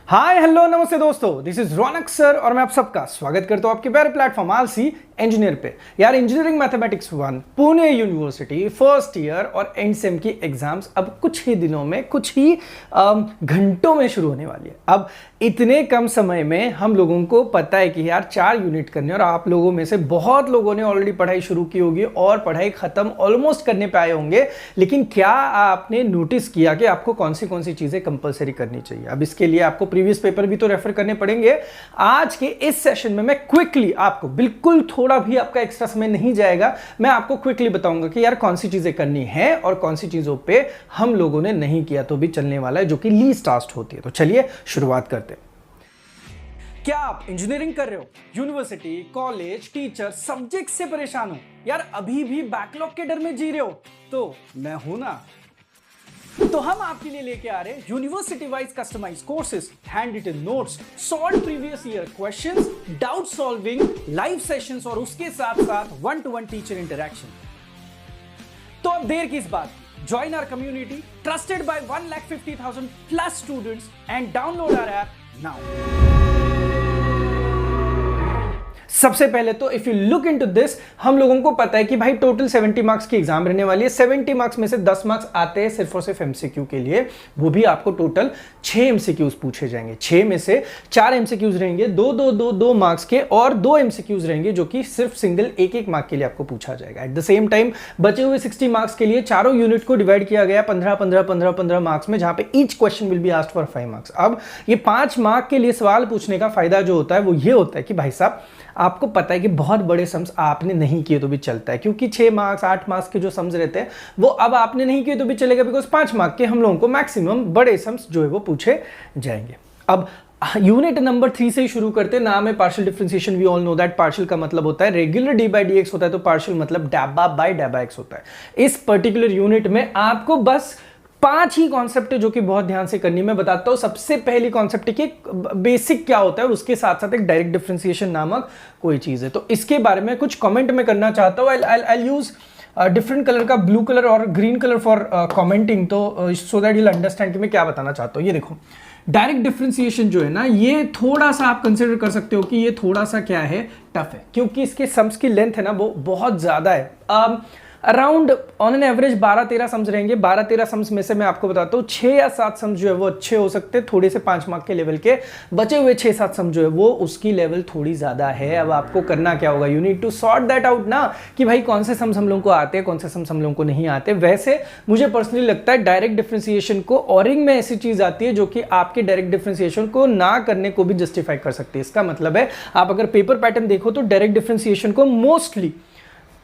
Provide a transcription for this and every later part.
Hi hello नमस्ते दोस्तों, this is Raunak sir और मैं आप सबका स्वागत करता हूं आपके प्यारे प्लेटफॉर्म आलसी इंजीनियर पे। यार engineering mathematics 1 Pune university first year और एंड सेम की एग्जाम्स अब कुछ ही दिनों में, कुछ ही घंटों में शुरू होने वाली है। अब इतने कम समय में हम लोगों को पता है कि यार 4 यूनिट करने, और आप लोगों में से बहुत लोगों ने ऑलरेडी पढ़ाई शुरू की होगी और पढ़ाई खत्म ऑलमोस्ट करने पे आए होंगे। लेकिन क्या आपने नोटिस किया कि आपको कौन सी चीजें कंपलसरी करनी चाहिए? अब इसके लिए आपको प्रीवियस पेपर भी तो रेफर करने पड़ेंगे। आज के इस सेशन में मैं क्विकली आपको, बिल्कुल थोड़ा भी आपका एक्स्ट्रा समय नहीं जाएगा, मैं आपको क्विकली बताऊंगा कि यार कौन सी चीजें करनी है और कौन सी चीजों पे हम लोगों ने नहीं किया तो भी चलने वाला है, जो कि लीस्ट टास्क होती है। तो चलिए शुरुआत करते हैं। क्या आप इंजीनियरिंग कर रहे हो, यूनिवर्सिटी, कॉलेज, टीचर, सब्जेक्ट से परेशान हो, यार अभी भी बैकलॉग के डर में जी रहे हो? तो मैं हूं ना। तो हम आपके लिए लेके आ रहे हैं university wise customise courses, hand written notes, solve previous year questions, doubt solving, live sessions और उसके साथ साथ 1-to-1 टीचर इंटरेक्शन। तो अब देर किस बात? Join our community trusted by 1,50,000 plus students and download our app now. सबसे पहले तो if you look into this, हम लोगों को पता है कि भाई टोटल 70 मार्क्स की एग्जाम रहने वाली है। 70 मार्क्स में से 10 मार्क्स आते हैं सिर्फ और सिर्फ एमसीक्यू के लिए, वो भी आपको टोटल 6 एमसीक्यूज पूछे जाएंगे। 6 में से 4 एमसीक्यूज रहेंगे 2 मार्क्स के, और 2 एमसीक्यूज रहेंगे जो कि सिर्फ सिंगल 1 मार्क के लिए आपको पूछा जाएगा। एट द सेम टाइम बचे हुए 60 मार्क्स के लिए चारों यूनिट को डिवाइड किया गया 15 मार्क्स में, जहां पे each question will be asked for 5 marks. अब ये 5 मार्क के लिए सवाल पूछने का फायदा जो होता है वो ये होता है कि भाई साहब आपको पता है कि बहुत बड़े सम्स आपने नहीं किए तो भी चलता है, क्योंकि 6 मार्क्स 8 मार्क्स के जो सम्स रहते हैं वो अब आपने नहीं किए तो भी चलेगा, बिकॉज 5 मार्क के हम लोगों को मैक्सिमम बड़े सम्स जो है वो पूछे जाएंगे। अब यूनिट नंबर 3 से ही शुरू करते हैं। नाम है partial differentiation. We all know that partial का मतलब होता है regular D by D X होता है, तो पार्शियल मतलब डैबा बाई डैबा एक्स होता है। इस पर्टिकुलर यूनिट में आपको बस 5 ही कॉन्सेप्ट है जो कि बहुत ध्यान से करनी। मैं बताता हूं। सबसे पहली कॉन्सेप्ट है कि बेसिक क्या होता है, और उसके साथ साथ एक डायरेक्ट डिफरेंशिएशन नामक कोई चीज है। तो इसके बारे में कुछ कमेंट में करना चाहता हूं। आई यूज डिफरेंट कलर का, ब्लू कलर और ग्रीन कलर फॉर कमेंटिंग, तो सो दैट यू अंडरस्टैंड कि मैं क्या बताना चाहता हूं। ये देखो, डायरेक्ट डिफरेंशिएशन जो है ना, ये थोड़ा सा आप कंसिडर कर सकते हो कि ये थोड़ा सा क्या है, टफ है, क्योंकि इसके सम्स की लेंथ है ना वो बहुत ज्यादा है। Around on an average 12-13 sums रहेंगे। 12-13 सम्स में से मैं आपको बताता हूँ 6 या 7 सम्स जो है वो अच्छे हो सकते हैं, थोड़े से 5 मार्क के लेवल के। बचे हुए 6-7 सम्स जो है वो उसकी लेवल थोड़ी ज्यादा है। अब आपको करना क्या होगा, you need to sort that out ना, कि भाई कौन से सम्स हम लोगों को आते हैं, कौन से सम्स हम लोगों को नहीं आते। वैसे मुझे पर्सनली लगता है डायरेक्ट डिफरेंशिएशन को ऑरिंग में ऐसी चीज आती है जो कि आपके डायरेक्ट डिफरेंशिएशन को ना करने को भी जस्टिफाई कर सकती है। इसका मतलब है आप अगर पेपर पैटर्न देखो तो डायरेक्ट डिफरेंशिएशन को मोस्टली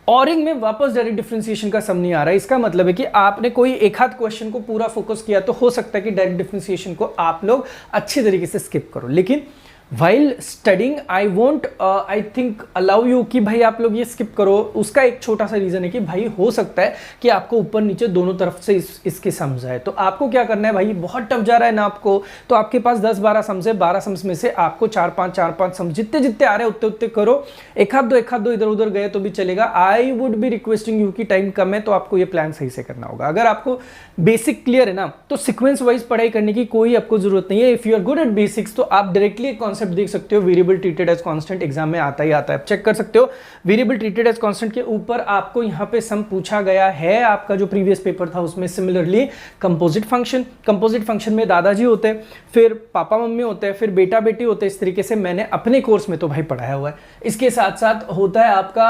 ऑरिंग में वापस डायरेक्ट डिफरेंशिएशन का सम नहीं आ रहा है। इसका मतलब है कि आपने कोई एक आध क्वेश्चन को पूरा फोकस किया तो हो सकता है कि डायरेक्ट डिफरेंशिएशन को आप लोग अच्छे तरीके से स्किप करो। लेकिन while studying I won't I think allow you कि भाई आप लोग ये स्किप करो। उसका एक छोटा सा रीजन है कि भाई हो सकता है कि आपको ऊपर नीचे दोनों तरफ से इसके सम्स आए। तो आपको क्या करना है, भाई बहुत टफ जा रहा है ना आपको, तो आपके पास 10-12 सम्स है। 12 सम्स में से आपको 4-5 सम्स जितने जितने आ रहे हैं उतने करो। एक आध दो इधर उधर गए तो भी चलेगा। I would be requesting you कि टाइम कम है तो आपको ये प्लान सही से करना होगा। अगर आपको बेसिक क्लियर है ना तो सीक्वेंस वाइज पढ़ाई करने की कोई आपको जरूरत नहीं है। If you are good at basics तो आप डायरेक्टली एक कॉन्सेप्ट देख सकते हो, variable treated as constant, exam में आता ही आता है, चेक कर सकते हो। वेरिएबल ट्रीटेड एज कांस्टेंट के ऊपर आपको यहां पे सम पूछा गया है। आपका जो प्रीवियस पेपर था उसमें सिमिलरली कंपोजिट फंक्शन में दादाजी होते हैं, फिर पापा मम्मी होते हैं, फिर बेटा बेटी होते हैं। इस तरीके से मैंने अपने कोर्स में तो भाई पढ़ाया हुआ है। इसके साथ साथ होता है आपका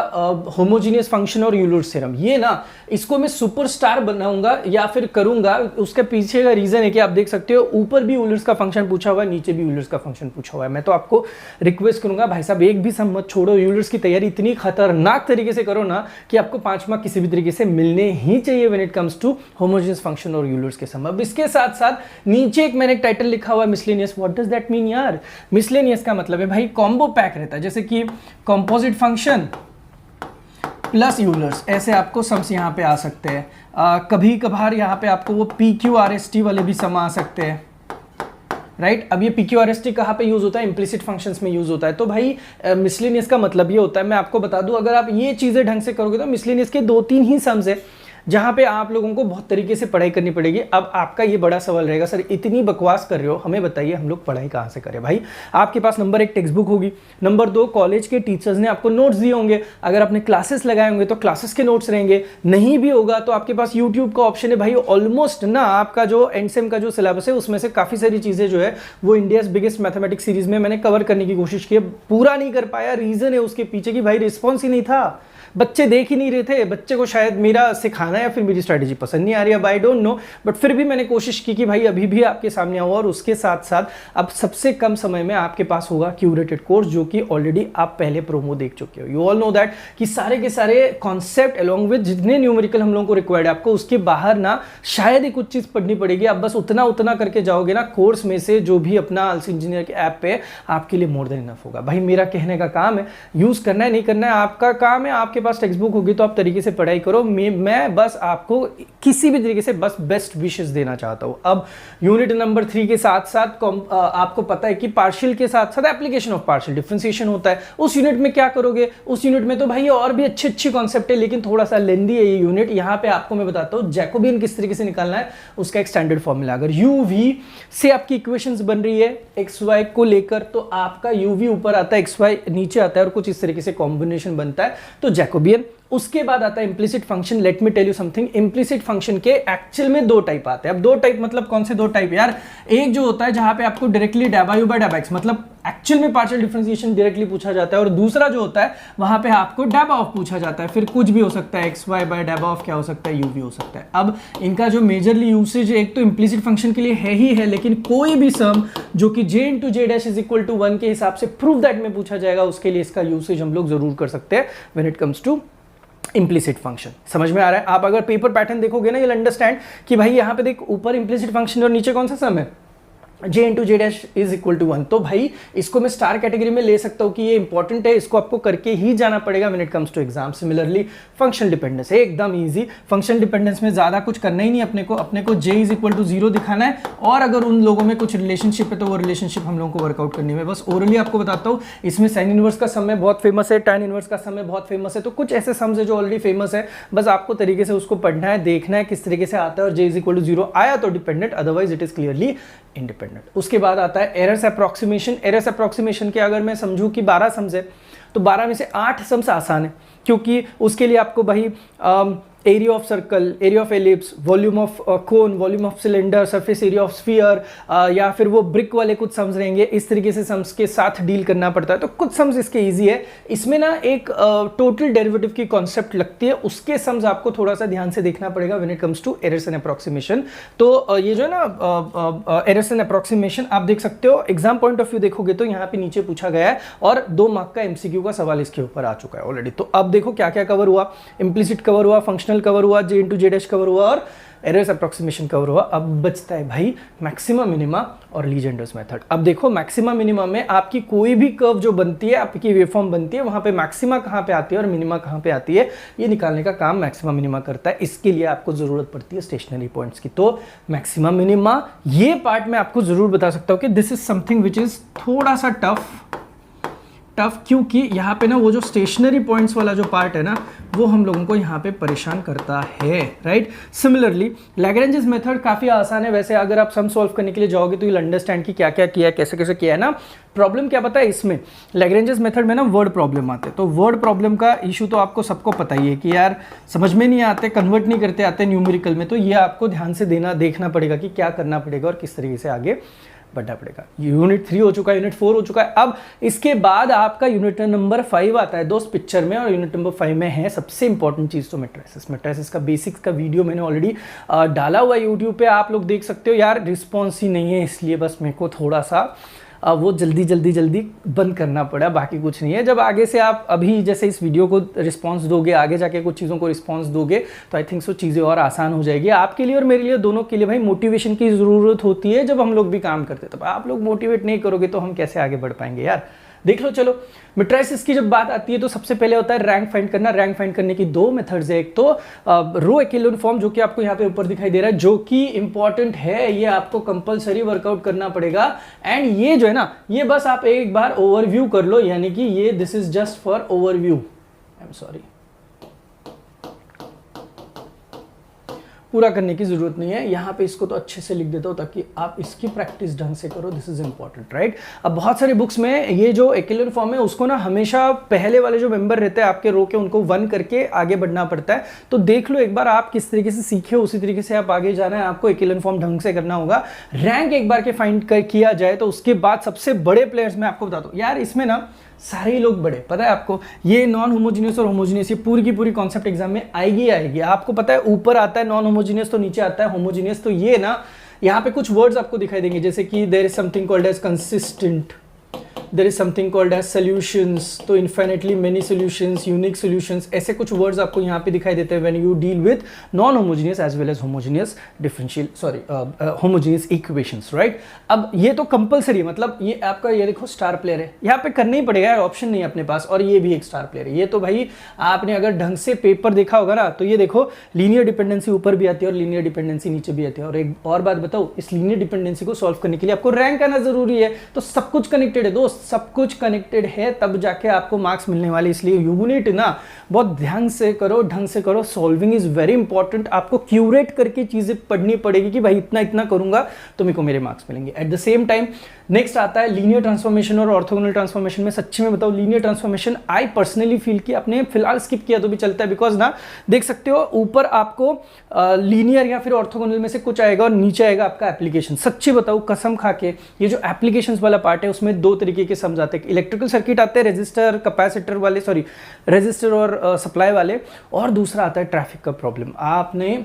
होमोजीनियस फंक्शन और यूलर्स थ्योरम। ये ना, इसको मैं सुपरस्टार बनाऊंगा या फिर करूंगा। उसके पीछे का रीजन है कि आप देख सकते हो ऊपर भी यूलर्स का फंक्शन पूछा हुआ है, नीचे भी यूलर्स का फंक्शन पूछा हुआ है। मैं तो आपको रिक्वेस्ट करूंगा भाई साहब एक भी सम मत छोड़ो। यूलर्स की तैयारी इतनी खतरनाक तरीके से करो ना कि आपको 5 मार्क किसी भी तरीके से मिलने ही चाहिए when it comes to homogeneous function और यूलर्स के सम। अब इसके साथ साथ नीचे एक मैंने एक टाइटल लिखा हुआ है miscellaneous. What does that mean यार? मिसलेनियस का मतलब है भाई कॉम्बो पैक रहता है, जैसे कि कंपोजिट फंक्शन प्लस यूलर्स, ऐसे आपको सम्स यहाँ पे आ सकते हैं। कभी कभार यहाँ पे आपको वो PQRST वाले भी सम आ सकते हैं, राइट। अब ये PQRST कहाँ पे यूज होता है? इंप्लिसिट फंक्शंस में यूज होता है। तो भाई मिसलेनियस का मतलब ये होता है, मैं आपको बता दूं, अगर आप ये चीजें ढंग से करोगे तो मिसलेनियस के 2-3 ही सम्स है जहां पे आप लोगों को बहुत तरीके से पढ़ाई करनी पड़ेगी। अब आपका ये बड़ा सवाल रहेगा, सर इतनी बकवास कर रहे हो, हमें बताइए हम लोग पढ़ाई कहां से करें। भाई आपके पास नंबर 1 टेक्स्ट बुक होगी, नंबर 2 कॉलेज के टीचर्स ने आपको नोट्स दिए होंगे, अगर आपने क्लासेस लगाए होंगे तो क्लासेस के नोट्स रहेंगे, नहीं भी होगा तो आपके पास यूट्यूब का ऑप्शन है। भाई ऑलमोस्ट ना आपका जो एनसेम का जो सिलेबस है उसमें से काफी सारी चीजें जो है वो इंडियाज बिगेस्ट मैथमेटिक्स सीरीज में मैंने कवर करने की कोशिश की, पूरा नहीं कर पाया। रीजन है उसके पीछे कि भाई रिस्पॉन्स ही नहीं था, बच्चे देख ही नहीं रहे थे, बच्चे को शायद मेरा सिखाना या फिर मेरी स्ट्रैटेजी पसंद नहीं आ रही है, आई डोंट नो, बट फिर भी मैंने कोशिश की कि भाई अभी भी आपके सामने आऊँ। और उसके साथ साथ अब सबसे कम समय में आपके पास होगा क्यूरेटेड कोर्स, जो कि ऑलरेडी आप पहले प्रोमो देख चुके हो। यू ऑल नो दैट कि सारे के सारे कॉन्सेप्ट अलॉन्ग विद जितने न्यूमेरिकल हम लोगों को रिक्वायर्ड है, आपको उसके बाहर ना शायद ही कुछ चीज पढ़नी पड़ेगी। आप बस उतना उतना करके जाओगे ना कोर्स में से, जो भी अपना आलसी इंजीनियर के ऐप पे आपके लिए मोर देन इनफ होगा। भाई मेरा कहने का काम है, यूज करना है नहीं करना है आपका काम है। आपके पास टेक्स्ट बुक होगी तो आप तरीके से पढ़ाई करो। मैं बस आपको किसी भी तरीके से बस बेस्ट विशेस देना चाहता हूं। अब यूनिट नंबर 3 के साथ साथ आपको पता है कि पार्शियल के साथ साथ एप्लीकेशन ऑफ पार्शियल डिफरेंशिएशन होता है। उस यूनिट में क्या करोगे, उस यूनिट में तो भाई और भी अच्छे अच्छे कॉन्सेप्ट है, लेकिन थोड़ा सा लेंदी है ये यूनिट। यहां पे आपको मैं बताता हूं जैकोबियन किस तरीके से निकालना है, उसका एक स्टैंडर्ड फॉर्मूला। अगर uv से आपकी इक्वेशंस बन रही है xy को लेकर, तो आपका uv ऊपर आता है, xy नीचे आता है, और कुछ इस तरीके से कॉम्बिनेशन बनता है, तो जैकोबियन। उसके बाद आता है implicit function. Let me tell you something, implicit function के एक्चुअल में 2 टाइप आते हैं। अब 2 टाइप मतलब कौन से 2 टाइप यार, एक जो होता है जहां पे आपको डायरेक्टली डेबा यू बाय डेबा एक्स मतलब एक्चुअल में पार्शियल डिफरेंशिएशन डायरेक्टली पूछा जाता है, और दूसरा जो होता है वहां पे आपको डेबा ऑफ पूछा जाता है। फिर कुछ भी हो सकता है, एक्स वाई बाय डेबा ऑफ क्या हो सकता है, यू भी हो सकता है। अब इनका जो मेजरली यूसेज एक तो इम्प्लिसिट फंक्शन के लिए है ही है, लेकिन कोई भी सम जो कि j into J dash is equal to 1 के हिसाब से प्रूव दैट में पूछा जाएगा, उसके लिए इसका यूसेज हम लोग जरूर कर सकते हैं when it comes to implicit function. समझ में आ रहा है? आप अगर पेपर पैटर्न देखोगे ना, you'll अंडरस्टैंड कि भाई यहां पे देख ऊपर इम्प्लिसिट फंक्शन और नीचे कौन सा सम है, j into J dash is equal to 1। तो भाई इसको मैं स्टार कैटेगरी में ले सकता हूं कि ये इंपॉर्टेंट है, इसको आपको करके ही जाना पड़ेगा when it comes to exam. Similarly function dependence है एकदम इजी। फंक्शन डिपेंडेंस में ज्यादा कुछ करना ही नहीं, अपने को j इज इक्वल टू 0 दिखाना है, और अगर उन लोगों में कुछ रिलेशनशिप है तो वो रिलेशनशिप हम लोगों को वर्कआउट करनी है। बस ओरली आपको बताता हूँ, इसमें साइन इनवर्स का सम है बहुत फेमस है, टैन इनवर्स का सम है बहुत फेमस है, तो कुछ ऐसे सम्स है जो ऑलरेडी फेमस है, बस आपको तरीके से उसको पढ़ना है, देखना है किस तरीके से आता है, और j इज इक्वल टू 0 आया तो dependent, otherwise it is clearly independent. उसके बाद आता है एरर्स अप्रोक्सीमेशन। एरर्स अप्रोक्सीमेशन के अगर मैं समझूं कि 12 सम्स है, तो 12 में से 8 सम्स आसान है, क्योंकि उसके लिए आपको भाई area of circle, area of ellipse, volume of cone, volume of cylinder, surface area of sphere, या फिर वो ब्रिक वाले कुछ सम्स रहेंगे, इस तरीके से सम्स के साथ डील करना पड़ता है। तो कुछ सम्स इसके इजी है। इसमें ना एक टोटल डेरिवेटिव की कॉन्सेप्ट लगती है, उसके सम्स आपको थोड़ा सा ध्यान से देखना पड़ेगा when it comes to errors and approximation. तो ये जो है ना एरर्स एंड अप्रोक्सीमेशन, आप देख सकते हो एग्जाम पॉइंट ऑफ व्यू देखोगे तो यहाँ पे नीचे पूछा गया है, और 2 मार्क का एमसीक्यू का सवाल इसके ऊपर आ चुका है ऑलरेडी। तो अब देखो क्या क्या कवर हुआ, इम्प्लिसिट कवर हुआ, फंक्शनल कवर हुआ, j into J dash cover हुआ, और एरर्स अप्रोक्सीमेशन कवर हुआ। अब बचता है भाई मैक्सिमा मिनिमा और लीजेंडर्स मेथड। अब देखो मैक्सिमा मिनिमा में आपकी कोई भी कर्व जो बनती है, आपकी वेवफॉर्म बनती है, वहां पे मैक्सिमा कहां पे आती है और मिनिमा कहां पे आती है, ये निकालने का काम मैक्सिमा मिनिमा करता है। इसके लिए आपको जरूरत पड़ती है स्टेशनरी पॉइंट्स की। तो मैक्सिमा मिनिमा ये पार्ट मैं आपको जरूर बता सकता हूं कि this is something which is थोड़ा सा टफ, क्योंकि यहाँ पे ना वो जो स्टेशनरी पॉइंट्स वाला जो पार्ट है ना, वो हम लोगों को यहाँ पे परेशान करता है, राइट। सिमिलरली लैग्रेंजेस मेथड काफ़ी आसान है। वैसे अगर आप सम सॉल्व करने के लिए जाओगे तो you'll अंडरस्टैंड कि क्या क्या किया है, कैसे कैसे किया है ना। प्रॉब्लम क्या पता है इसमें, लैग्रेंजेस मेथड में ना वर्ड प्रॉब्लम आते हैं। तो वर्ड प्रॉब्लम का इशू तो आपको सबको पता ही है कि यार समझ में नहीं आते, कन्वर्ट नहीं करते आते न्यूमेरिकल में। तो ये आपको ध्यान से देखना पड़ेगा कि क्या करना पड़ेगा और किस तरीके से आगे बढ़ना पड़ेगा। यूनिट 3 हो चुका है, यूनिट 4 हो चुका है। अब इसके बाद आपका यूनिट नंबर 5 आता है दोस्त पिक्चर में, और यूनिट नंबर 5 में है सबसे इंपॉर्टेंट चीज तो मैट्रिसेस। मैट्रिसेस का बेसिक्स का वीडियो मैंने ऑलरेडी डाला हुआ है यूट्यूब पे, आप लोग देख सकते हो। यार रिस्पॉन्स ही नहीं है, इसलिए बस मेरे को थोड़ा सा वो जल्दी बंद करना पड़ा, बाकी कुछ नहीं है। जब आगे से आप अभी जैसे इस वीडियो को रिस्पांस दोगे, आगे जाके कुछ चीज़ों को रिस्पांस दोगे, तो आई थिंक सो चीज़ें और आसान हो जाएगी आपके लिए और मेरे लिए, दोनों के लिए। भाई मोटिवेशन की ज़रूरत होती है जब हम लोग भी काम करते हैं। तो आप लोग मोटिवेट नहीं करोगे तो हम कैसे आगे बढ़ पाएंगे यार। देख लो, चलो मैट्रिसेस की जब बात आती है तो सबसे पहले होता है रैंक फाइंड करना। रैंक फाइंड करने की 2 मेथड्स है। एक तो रो एक्लोन फॉर्म, जो कि आपको यहाँ पे ऊपर दिखाई दे रहा है, जो कि इंपॉर्टेंट है, ये आपको कंपलसरी वर्कआउट करना पड़ेगा। एंड ये जो है ना, ये बस आप एक बार ओवरव्यू कर लो, यानी कि ये this is just for overview. I am sorry, पूरा करने की जरूरत नहीं है। यहाँ पे इसको तो अच्छे से लिख देता हूँ ताकि आप इसकी प्रैक्टिस ढंग से करो, दिस इज इंपॉर्टेंट, राइट। अब बहुत सारी बुक्स में ये जो एक्विलिब्रियम फॉर्म है उसको ना हमेशा पहले वाले जो मेंबर रहते हैं आपके रो के, उनको 1 करके आगे बढ़ना पड़ता है। तो देख लो एक बार आप किस तरीके से सीखे उसी तरीके से आप आगे जाना है, आपको एक्विलिब्रियम फॉर्म ढंग से करना होगा। रैंक एक बार के फाइंड किया जाए तो उसके बाद सबसे बड़े प्लेयर्स मैं आपको बताता हूँ यार, इसमें ना सारे ही लोग बड़े, पता है आपको, ये नॉन होमोजीनियस और होमोजीनियस ये पूरी की पूरी कॉन्सेप्ट एग्जाम में आएगी। आपको पता है ऊपर आता है नॉन होमोजीनियस तो नीचे आता है होमोजीनियस। तो ये ना यहाँ पे कुछ वर्ड्स आपको दिखाई देंगे, जैसे कि there is something called as consistent, there is something called as solutions, तो infinitely many solutions, unique solutions, ऐसे कुछ वर्ड्स आपको यहाँ पे दिखाई देते हैं when you deal with non homogeneous as well as homogeneous homogeneous equations, right. अब ये तो कंपलसरी है, मतलब ये आपका, ये देखो स्टार प्लेयर है, यहाँ पे करना ही पड़ेगा, ऑप्शन नहीं है अपने पास। और ये भी एक स्टार प्लेयर है, ये तो भाई आपने अगर ढंग से पेपर देखा होगा ना तो ये देखो लीनियर डिपेंडेंसी ऊपर भी आती है और लीनियर डिपेंडेंसी नीचे भी आती है। और एक और बात बताओ, इस लीनियर डिपेंडेंसी को सॉल्व करने के लिए आपको रैंक आना जरूरी है। तो सब कुछ कनेक्टेड है दोस्त, सब कुछ कनेक्टेड है, तब जाके आपको मार्क्स मिलने वाले। इसलिए यूनिट ना बहुत ध्यान से करो, ढंग से करो। सॉल्विंग इज वेरी इंपॉर्टेंट, आपको क्यूरेट करके चीजें पढ़नी पड़ेगी कि भाई इतना इतना करूंगा तो मेरे को मेरे मार्क्स मिलेंगे। At the same time next आता है लीनियर ट्रांसफॉर्मेशन और ऑर्थोगोनल ट्रांसफॉर्मेशन में। सच्ची में बताओ, linear transformation I personally feel कि आपने फिलहाल स्किप किया तो भी चलता है, बिकॉज ना देख सकते हो ऊपर आपको लीनियर या फिर ऑर्थोगोनल में से कुछ आएगा और नीचे आएगा आपका एप्लीकेशन। सच्ची बताओ कसम खा के, ये जो एप्लीकेशंस वाला पार्ट है उसमें 2 तरीके के समझ आते हैं। इलेक्ट्रिकल सर्किट आते हैं रेजिस्टर कैपेसिटर वाले, सॉरी रेजिस्टर और सप्लाई वाले, और दूसरा आता है ट्रैफिक का प्रॉब्लम। आपने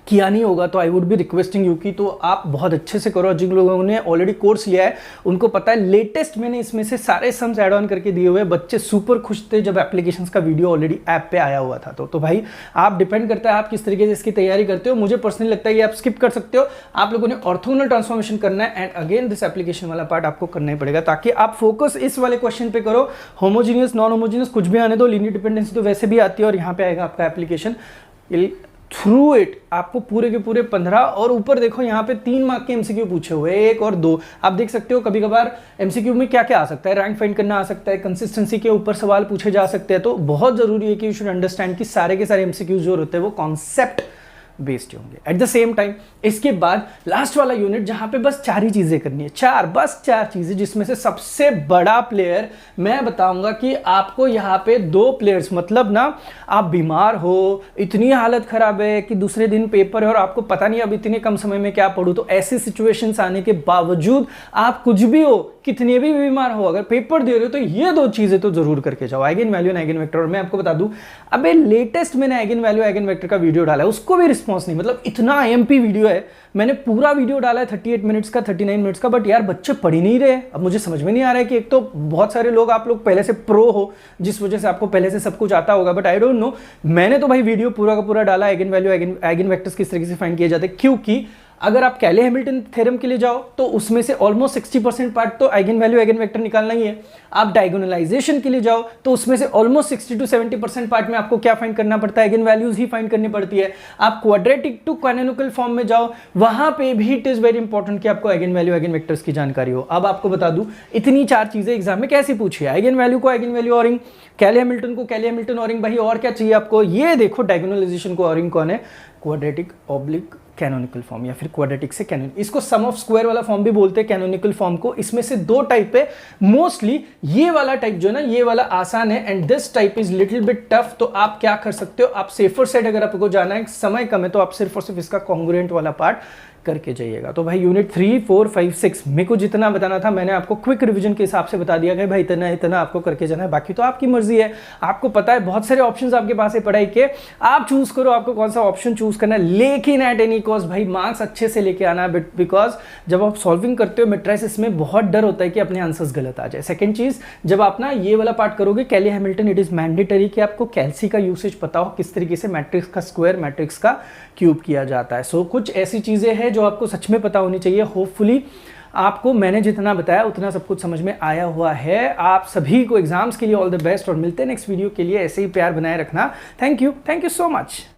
किया नहीं होगा तो I would be requesting you कि तो आप बहुत अच्छे से करो। जिन लोगों ने ऑलरेडी कोर्स लिया है उनको पता है, लेटेस्ट मैंने इसमें से सारे सम्स ऐड ऑन करके दिए हुए हैं। बच्चे सुपर खुश थे जब एप्लीकेशंस का वीडियो ऑलरेडी ऐप पे आया हुआ था। तो भाई आप डिपेंड करता है आप किस तरीके से इसकी तैयारी करते हो। मुझे पर्सनली लगता है कि आप स्किप कर सकते हो, आप लोगों ने ऑर्थोगोनल ट्रांसफॉर्मेशन करना है एंड अगेन दिस एप्लीकेशन वाला पार्ट आपको करना ही पड़ेगा, ताकि आप फोकस इस वाले क्वेश्चन पे करो। होमोजीनियस नॉन होमोजीनियस कुछ भी आने दो, लीनियर डिपेंडेंसी तो वैसे भी आती है और यहाँ पे आएगा आपका एप्लीकेशन। थ्रू इट आपको पूरे के पूरे 15, और ऊपर देखो यहाँ पे 3 मार्क के एमसीक्यू पूछे हुए, 1 और 2। आप देख सकते हो कभी कभार एमसीक्यू में क्या क्या आ सकता है, रैंक फाइंड करना आ सकता है, कंसिस्टेंसी के ऊपर सवाल पूछे जा सकते हैं। तो बहुत जरूरी है कि यू शुड अंडरस्टैंड कि सारे के सारे एमसीक्यू जो होते हैं वो कॉन्सेप्ट बेस्ड होंगे। एट द सेम टाइम इसके बाद लास्ट वाला यूनिट जहां पे बस 4 ही चीजें करनी है, 4 बस 4 चीजें, जिसमें से सबसे बड़ा प्लेयर मैं बताऊंगा कि आपको यहाँ पे 2 प्लेयर्स, मतलब ना आप बीमार हो, इतनी हालत खराब है कि दूसरे दिन पेपर है और आपको पता नहीं अब इतने कम समय में क्या पढ़ूं, तो ऐसी सिचुएशंस आने के बावजूद आप कुछ भी हो, कितने भी बीमार हो, अगर पेपर दे रहे हो तो ये 2 चीजें तो जरूर करके जाओ, eigen value and eigen vector. और मैं आपको बता दूं, अबे लेटेस्ट मैंने आइगन वैल्यू आइगन वेक्टर का वीडियो डाला है, उसको भी रिस्पॉन्स नहीं, मतलब इतना आईएमपी वीडियो है, मैंने पूरा वीडियो डाला है 38 मिनट्स का, 39 मिनट्स का, बट यार बच्चे पढ़ ही नहीं रहे। अब मुझे समझ में नहीं आ रहा है कि एक तो बहुत सारे लोग, आप लोग पहले से प्रो हो जिस वजह से आपको पहले से सब कुछ आता होगा, बट आई डोंट नो, मैंने तो भाई वीडियो पूरा का पूरा डाला आइगन वैल्यू आइगन वेक्टर्स किस तरीके से फाइंड किए जाते हैं। क्योंकि अगर आप कैले हैमिल्टन थ्योरम के लिए जाओ तो उसमें से ऑलमोस्ट 60% पार्ट तो आइगन वैल्यू आइगन वेक्टर निकालना ही है। आप डायगोनलाइजेशन के लिए जाओ तो उसमें से ऑलमोस्ट 60 to 70% पार्ट में आपको क्या फाइंड करना पड़ता है, आइगन वैल्यूज ही फाइंड करनी पड़ती है। आप क्वाड्रेटिक टू कैनोनिकल फॉर्म में जाओ, वहां पे भी इट इज वेरी इंपॉर्टेंट कि आपको आइगन वैल्यू आइगन वेक्टर्स की जानकारी हो। अब आपको बता दूं, इतनी 4 चीजें एग्जाम में कैसे पूछी है, आइगन वैल्यू को आइगन वैल्यू ऑरिंग, कैले हैमिल्टन को कैले हैमिल्टन ऑरिंग, भाई और क्या चाहिए आपको, ये देखो डायगोनलाइजेशन को ऑरिंग कौन है, क्वाड्रेटिक ऑब्लिक कैनोनिकल फॉर्म या फिर क्वाड्रेटिक से कैनोनिकल, इसको सम ऑफ स्क्वायर वाला फॉर्म भी बोलते हैं कैनोनिकल फॉर्म को। इसमें से 2 टाइप है मोस्टली, ये वाला टाइप जो है ना, ये वाला आसान है and this type is little bit tough. तो आप क्या कर सकते हो, आप सेफर साइड अगर आपको जाना है, समय कम है, तो आप सिर्फ और सिर्फ इसका कॉन्ग्रुएंट वाला पार्ट करके जाइएगा। तो भाई यूनिट 3, 4, 5, 6 मेरे को जितना बताना था मैंने आपको क्विक रिवीजन के हिसाब से बता दिया कि भाई इतना इतना आपको करके जाना है, बाकी तो आपकी मर्जी है। आपको पता है बहुत सारे ऑप्शंस आपके पास है पढ़ाई के, आप चूज करो आपको कौन सा ऑप्शन चूज करना है, लेकिन एट एनी कॉस्ट भाई मार्क्स अच्छे से लेके आना है, बिकॉज जब आप सॉल्विंग करते हो मैट्रिसेस में बहुत डर होता है कि अपने आंसर्स गलत आ जाए। सेकंड चीज, जब आप ना ये वाला पार्ट करोगे कैले हैमिल्टन, इट इज मैंडेटरी कि आपको कैल्सी का यूसेज पता हो, किस तरीके से मैट्रिक्स का स्क्वायर मैट्रिक्स का क्यूब किया जाता है। सो कुछ ऐसी चीजें हैं जो आपको सच में पता होनी चाहिए। होपफुली आपको मैंने जितना बताया उतना सब कुछ समझ में आया हुआ है। आप सभी को एग्जाम्स के लिए ऑल द बेस्ट और मिलते हैं नेक्स्ट वीडियो के लिए। ऐसे ही प्यार बनाए रखना। Thank you so much.